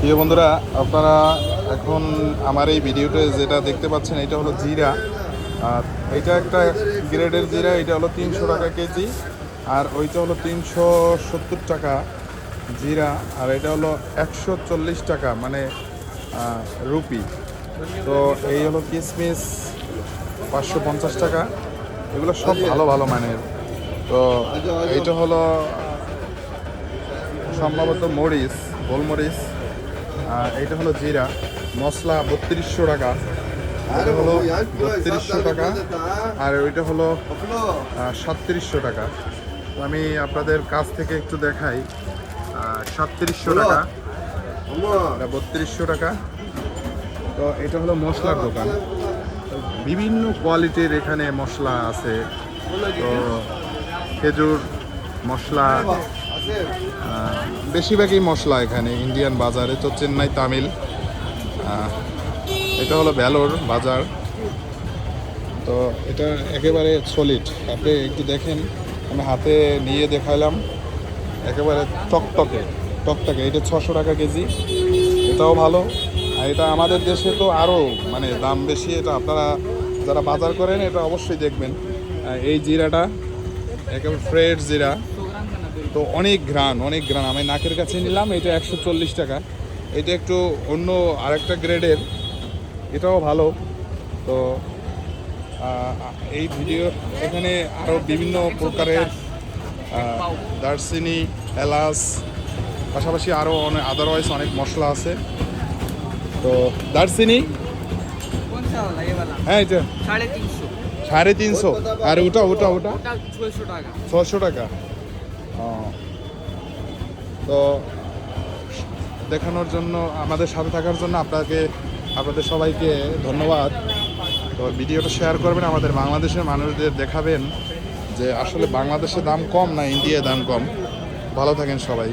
প্রিয় বন্ধুরা, আপনারা এখন আমার এই ভিডিওতে যেটা দেখতে পাচ্ছেন এটা হলো জিরা। আর এটা একটা গ্রেডের জিরা, এটা হলো 300 টাকা কেজি। আর ওইটা হলো 370 টাকা জিরা। আর এটা হলো 140 টাকা মানে রুপি। তো এই হলো কিসমিস 550 টাকা। এগুলো সব ভালো ভালো মানের। তো এইটা হলো সম্ভবত মরিচ, গোলমরিচ। এইটা হলো জিরা মশলা 3200 টাকা। এটা হলো 3200 টাকা। আর ওইটা হলো 3700 টাকা। তো আমি আপনাদের কাছ থেকে একটু দেখাই। 3700 টাকা, এটা 3200 টাকা। তো এটা হলো মশলার দোকান। তো বিভিন্ন কোয়ালিটির এখানে মশলা আছে। তো খেজুর মশলা, বেশিরভাগই মশলা এখানে ইন্ডিয়ান বাজারে। তো চেন্নাই তামিল। এটা হলো ভ্যালোর বাজার। তো এটা একেবারে সলিড, আপনি একটু দেখেন, আমি হাতে নিয়ে দেখালাম, একেবারে টকটকে টকটকে। এটা 600 টাকা কেজি, এটাও ভালো। আর এটা আমাদের দেশে তো আরও মানে দাম বেশি। এটা আপনারা যারা বাজার করেন এটা অবশ্যই দেখবেন। এই জিরাটা একেবারে ফ্রেশ জিরা। তো অনেক ঘ্রাণ, অনেক ঘ্রাণ। আমি নাকের কাছে নিলাম, এটা 140 টাকা। এটা একটু অন্য আরেকটা গ্রেডের, এটাও ভালো। তো এই ভিডিও এখানে আরও বিভিন্ন প্রকারের দারচিনি, এলাচ, পাশাপাশি আরও অনেক আদারওয়াইজ অনেক মশলা আছে। তো দারচিনি, হ্যাঁ এটা 350। আর ওটা ওটা ওটা 600 টাকা। তো দেখানোর জন্য, আমাদের সাথে থাকার জন্য আপনাদের সবাইকে ধন্যবাদ। তো ভিডিওটা শেয়ার করবেন, আমাদের বাংলাদেশের মানুষদের দেখাবেন যে আসলে বাংলাদেশে দাম কম না ইন্ডিয়ায় দাম কম। ভালো থাকেন সবাই।